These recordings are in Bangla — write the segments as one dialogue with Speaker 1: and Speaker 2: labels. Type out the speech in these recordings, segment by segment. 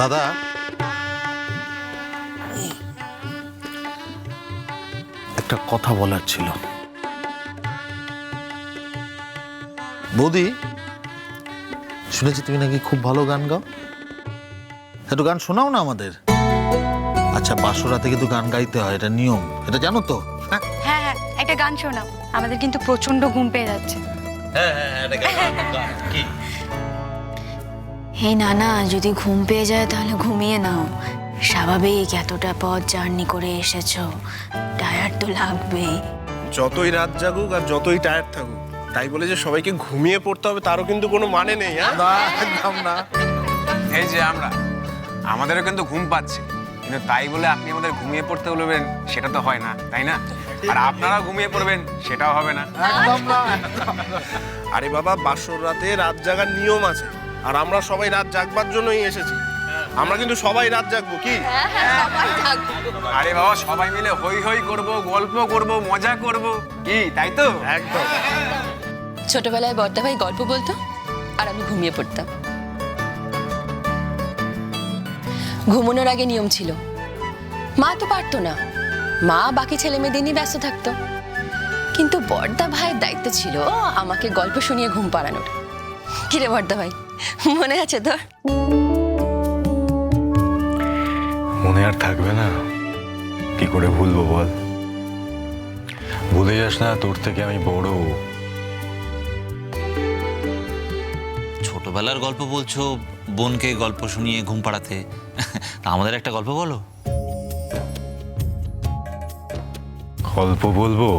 Speaker 1: দাদা, একটা কথা বলার ছিল। বৌদি, শুনেছি তুমি নাকি খুব ভালো গান গাও, একটু গান শোনাও না আমাদের। আচ্ছা, বাসরাতে কিন্তু গান গাইতে হয়, এটা নিয়ম, এটা জানো তো?
Speaker 2: হ্যাঁ হ্যাঁ, একটা গান শোনাও, আমাদের কিন্তু প্রচন্ড ঘুম পেয়ে যাচ্ছে।
Speaker 1: কি?
Speaker 3: হে নানা, যদি ঘুম পেয়ে যায় তাহলে ঘুমিয়ে নাও। স্বাভাবিক, এতটা পথ জার্নি করে এসেছো, টায়ার্ড তো লাগবেই।
Speaker 4: যতই রাত জাগুক আর যতই টায়ার্ড থাকুক, তাই বলে যে সবাইকে ঘুমিয়ে পড়তে হবে তারও কিন্তু কোনো মানে নেই। হ্যাঁ,
Speaker 1: না, একদম না।
Speaker 5: এই যে আমাদেরও কিন্তু ঘুম পাচ্ছে, কিন্তু তাই বলে আপনি আমাদের ঘুমিয়ে পড়তে বলবেন সেটা তো হয় না, তাই না? আর আপনারা ঘুমিয়ে পড়বেন সেটাও হবে না।
Speaker 1: একদম না।
Speaker 4: আরে বাবা, বাসর রাতে রাত জাগার নিয়ম আছে, আর আমরা সবাই রাত জাগবার জন্যই এসেছি। আমরা কিন্তু সবাই রাত জাগবো, কি?
Speaker 5: আরে বাবা, সবাই মিলে হই হই করব, গল্প করব, মজা করব, কি তাই তো?
Speaker 4: একদম।
Speaker 6: ছোটবেলায় বড়দা ভাই গল্প বলতো আর আমি ঘুমিয়ে পড়তাম। ঘুমানোর আগে নিয়ম ছিল, মা তো পারতো না, মা বাকি ছেলে মেয়েদের নিয়ে ব্যস্ত থাকতো, কিন্তু বড়দা ভাইয়ের দায়িত্ব ছিল আমাকে গল্প শুনিয়ে ঘুম পাড়ানোর। কিরে বড়দা ভাই, মনে আছে তোর?
Speaker 7: মনে আর থাকবে না, কি করে ভুলবো বল? ভুলে যাস না, তোর থেকে আমি বড়।
Speaker 8: ছোটবেলার গল্প বলছো, বোনকে গল্প শুনিয়ে ঘুম পাড়াতে, আমাদের একটা গল্প বলো।
Speaker 7: গল্প বলবো?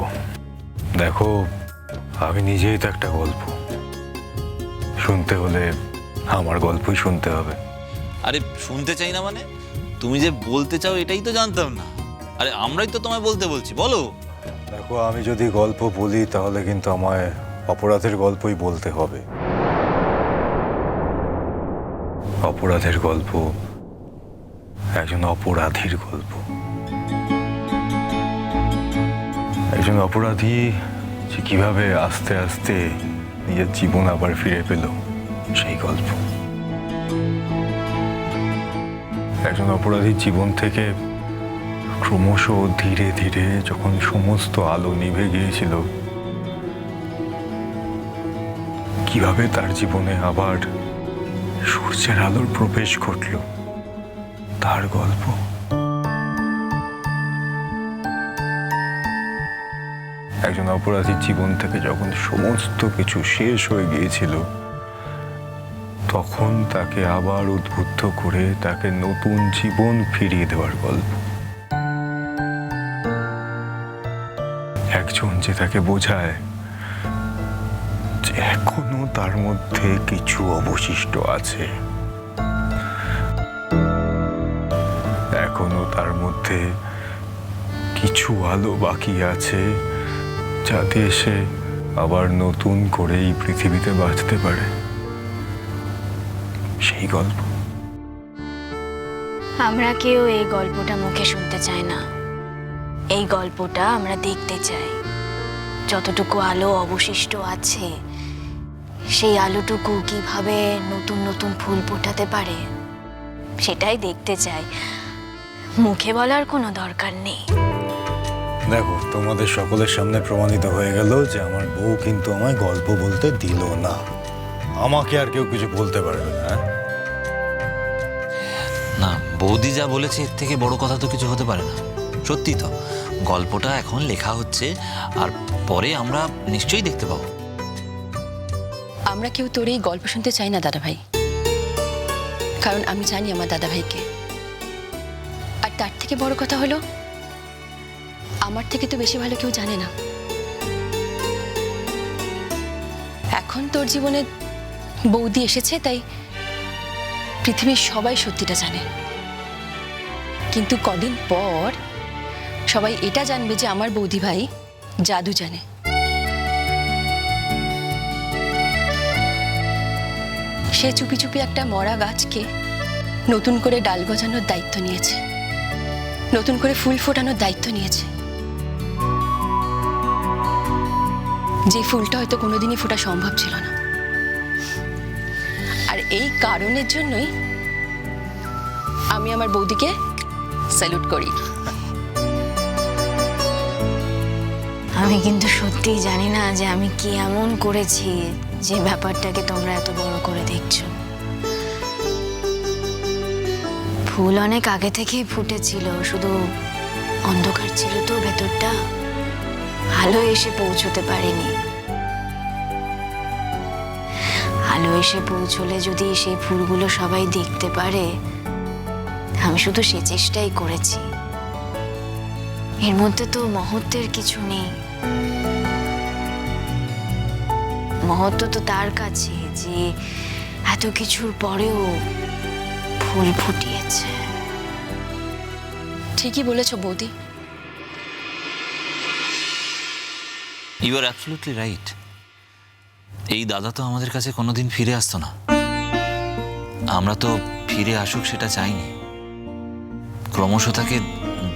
Speaker 7: দেখো, আমি নিজেই তো একটা গল্প, শুনতে হলে আমার গল্পই শুনতে হবে।
Speaker 8: আরে শুনতে চাই না মানে? তুমি যে বলতে চাও এটাই তো জানতাম না। আরে আমরাই তো তোমায় বলতে বলছি, বলো।
Speaker 7: দেখো, আমি যদি গল্প বলি তাহলে কিন্তু আমায় অপরাধের গল্পই বলতে হবে। অপরাধের গল্প, একজন অপরাধীর গল্প, একজন অপরাধী যে কিভাবে আস্তে আস্তে নিজের জীবন আবার ফিরে পেল, সেই গল্প। একজন অপরাধীর জীবন থেকে ক্রমশ ধীরে ধীরে যখন সমস্ত আলো নিভে গিয়েছিল, কিভাবে তার জীবনে আবার সূর্যের আলোর প্রবেশ ঘটল, তার গল্প। একজন অপরাধীর জীবন থেকে যখন সমস্ত কিছু শেষ হয়ে গিয়েছিল, তখন তাকে আবার উদ্বুদ্ধ করে তাকে নতুন জীবন ফিরিয়ে দেওয়ার গল্প। একজন যে তাকে বোঝায় যে এখনো তার মধ্যে কিছু অবশিষ্ট আছে, এখনো তার মধ্যে কিছু আলো বাকি আছে, যাতে সে আবার নতুন করে এই পৃথিবীতে বাঁচতে পারে, সেই গল্প।
Speaker 3: আমরা কেউ এই গল্পটা মুখে শুনতে চাই না, এই গল্পটা আমরা দেখতে চাই। যতটুকু আলো অবশিষ্ট আছে, সেই আলোটুকু কিভাবে নতুন নতুন ফুল ফোটাতে পারে, সেটাই দেখতে চাই। মুখে বলার কোনো দরকার নেই।
Speaker 7: দেখো, তোমাদের সকলের সামনে প্রমাণিত হয়ে গেল যে আমার বউ কিন্তু আমায় গল্প বলতে দিল না। আমাকে আর কেউ কিছু বলতে পারবে না।
Speaker 8: না, বৌদি যা বলেছে এর থেকে বড় কথা তো কিছু হতে পারে না। সত্যি তো, গল্পটা এখন লেখা হচ্ছে, আর পরে আমরা নিশ্চয়ই দেখতে পাবো।
Speaker 6: আমরা কেউ তোর এই গল্প শুনতে চাই না দাদা ভাই, কারণ আমি জানি আমার দাদা ভাইকে। আর তার থেকে বড় কথা হলো, আমার থেকে তো বেশি ভালো কেউ জানে না। এখন তোর জীবনে বৌদি এসেছে, তাই পৃথিবীর সবাই সত্যিটা জানে। কিন্তু কদিন পর সবাই এটা জানবে যে আমার বৌদি ভাই জাদু জানে। সে চুপি চুপি একটা মরা গাছকে নতুন করে ডাল গজানোর দায়িত্ব নিয়েছে, নতুন করে ফুল ফোটানোর দায়িত্ব নিয়েছে। যে ফুলটা হয়তো কোনোদিনই ফোটা সম্ভব ছিল না। আর এই কারণের জন্যই আমি আমার বৌদিকে স্যালুট করি।
Speaker 3: আমি কিন্তু সত্যিই জানি না যে আমি কি এমন করেছি যে ব্যাপারটাকে তোমরা এত বড় করে দেখছো। ফুল অনেক আগে থেকেই ফুটেছিল, শুধু অন্ধকার ছিল তো ভেতরটা, আলো এসে পৌঁছতে পারেনি। আলো এসে পৌঁছলে যদি সেই ফুলগুলো সবাই দেখতে পারে, আমি শুধু সে চেষ্টাই করেছি। এর মধ্যে তো মহত্বের কিছু নেই। মহত্ব তো তার কাছে যে এত কিছুর পরেও ফুল ফুটিয়েছে।
Speaker 6: ঠিকই বলেছ বৌদি।
Speaker 8: You are absolutely right. এই দাদা তো আমাদের কাছে কোনোদিন ফিরে আসতো না। আমরা তো ফিরে আসুক সেটা চাইনি, ক্রমশ তাকে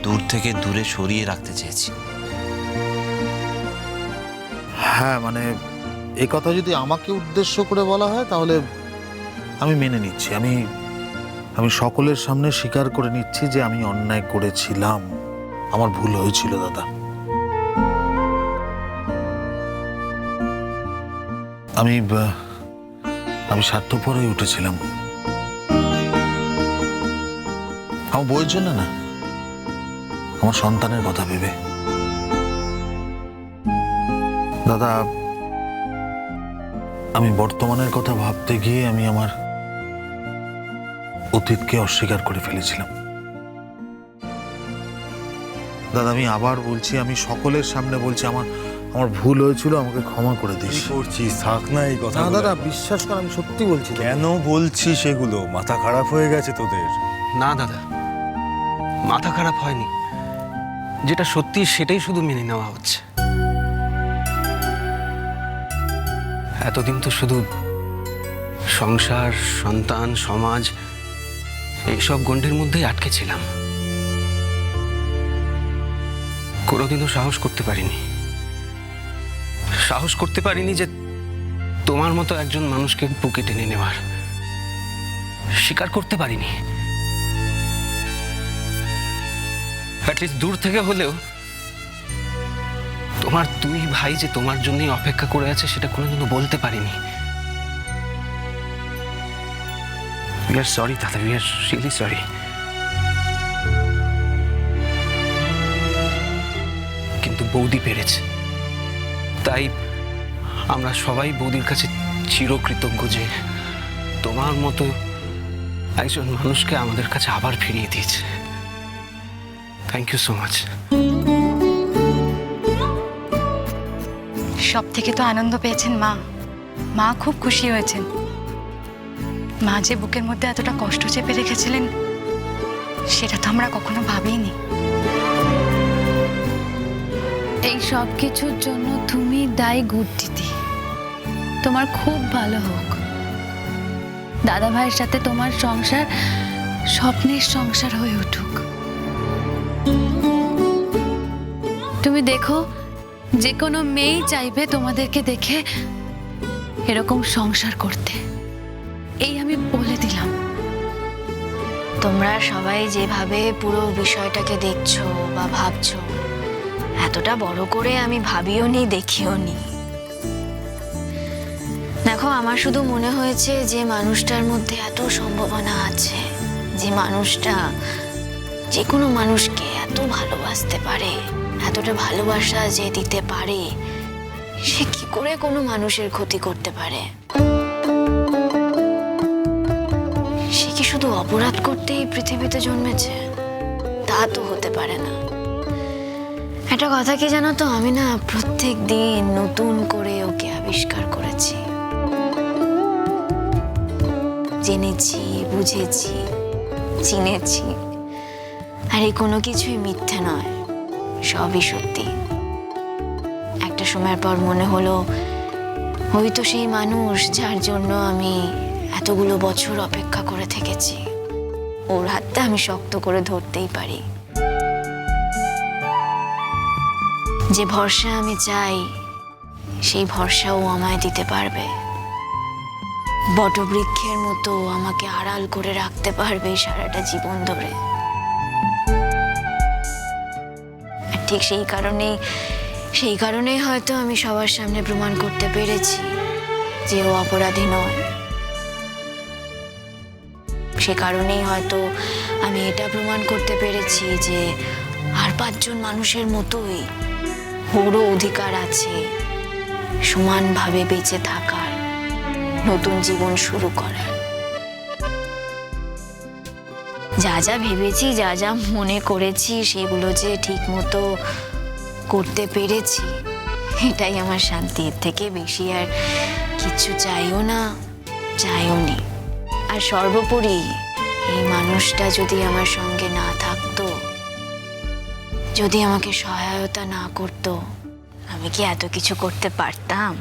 Speaker 8: দূর থেকে দূরে সরিয়ে রাখতে চেয়েছি।
Speaker 1: হ্যাঁ মানে এই কথা যদি আমাকে উদ্দেশ্য করে বলা হয় তাহলে আমি মেনে নিচ্ছি। আমি সকলের সামনে স্বীকার করে নিচ্ছি যে আমি অন্যায় করেছিলাম, আমার ভুল হয়েছিল দাদা। আমি স্বার্থপর হয়ে উঠেছিলাম আমার বউয়ের জন্য না, আমার সন্তানের কথা ভেবে। দাদা আমি বর্তমানের কথা ভাবতে গিয়ে আমি আমার অতীতকে অস্বীকার করে ফেলেছিলাম। দাদা আমি আবার বলছি, আমি সকলের সামনে বলছি, আমার ভুল হয়েছিল, আমাকে ক্ষমা করে
Speaker 7: কি
Speaker 1: দিস।
Speaker 7: করছিস? থাক না এই কথা।
Speaker 1: না দাদা বিশ্বাস কর, আমি সত্যি বলছি।
Speaker 7: কেন বলছিস সেগুলো? মাথা খারাপ হয়ে গেছে তোদের?
Speaker 9: না দাদা, মাথা খারাপ হয়নি। যেটা সত্যি সেটাই শুধু মেনে নেওয়া হচ্ছে। এতদিন তো শুধু সংসার, সন্তান, সমাজ এইসব গণ্ডির মধ্যেই আটকে ছিলাম। কোনোদিনও সাহস করতে পারিনি যে তোমার মতো একজন মানুষকে বুকে টেনে নেওয়ার। স্বীকার করতে পারিনি। অ্যাটলিস্ট দূর থেকে হলেও তোমার দুই ভাই যে তোমার জন্যই অপেক্ষা করে আছে সেটা কোনোদিনও বলতে পারিনি। We are sorry দাদা, we are really sorry. কিন্তু বৌদি পেরেছে, তাই আমরা সবাই বৌদির কাছে চিরকৃতজ্ঞ যে তোমার মতো একজন মানুষকে আমাদের কাছে আবার ফিরিয়ে দিয়েছে। Thank you so much.
Speaker 2: সব থেকে তো আনন্দ পেয়েছেন মা। মা খুব খুশি হয়েছেন। মা যে বুকের মধ্যে এতটা কষ্ট চেপে রেখেছিলেন সেটা তো আমরা কখনো ভাবিনি।
Speaker 3: এই সব কিছুর জন্য তুমি দায়ী গুড্ডিদি। তোমার খুব ভালো হোক। দাদা ভাইয়ের সাথে তোমার সংসার স্বপ্নের সংসার হয়ে উঠুক। তুমি দেখো, যে কোনো মেয়েই চাইবে তোমাদেরকে দেখে এরকম সংসার করতে। এই আমি বলে দিলাম। তোমরা সবাই যেভাবে পুরো বিষয়টাকে দেখছো বা ভাবছো, এতটা বড় করে আমি ভাবিও নি, দেখিও নি। দেখো, আমার শুধু মনে হয়েছে যে মানুষটার মধ্যে এত সম্ভাবনা আছে, যে মানুষটা যে কোনো মানুষকে এত ভালোবাসতে পারে, এতটা ভালোবাসা যে দিতে পারে, সে কি করে কোনো মানুষের ক্ষতি করতে পারে? সে কি শুধু অপরাধ করতেই পৃথিবীতে জন্মেছে? তা তো হতে পারে না। একটা কথা কি জানো তো, আমি না প্রত্যেক দিন নতুন করে ওকে আবিষ্কার করেছি, জেনেছি, বুঝেছি, চিনেছি। আর এই কোনো কিছুই মিথ্যে নয়, সবই সত্যি। একটা সময়ের পর মনে হলো ওই তো সেই মানুষ যার জন্য আমি এতগুলো বছর অপেক্ষা করে থেকেছি। ওর হাতটা আমি শক্ত করে ধরতেই পারি। যে ভরসা আমি চাই সেই ভরসাও আমায় দিতে পারবে। বটবৃক্ষের মতো আমাকে আড়াল করে রাখতে পারবে সারাটা জীবন ধরে। আর ঠিক সেই কারণেই হয়তো আমি সবার সামনে প্রমাণ করতে পেরেছি যে ও অপরাধী নয়। সে কারণেই হয়তো আমি এটা প্রমাণ করতে পেরেছি যে আর 5 জন মানুষের মতোই ওরও অধিকার আছে সমানভাবে বেঁচে থাকার, নতুন জীবন শুরু করার। যা যা ভেবেছি, যা যা মনে করেছি, সেগুলো যে ঠিক মতো করতে পেরেছি, এটাই আমার শান্তি। এর থেকে বেশি আর কিচ্ছু চাইও না, চাইও নি। আর সর্বোপরি এই মানুষটা যদি আমার সঙ্গে না থাকতো, যদি আমাকে সহায়তা না করতো, আমি কি এত কিছু করতে পারতাম?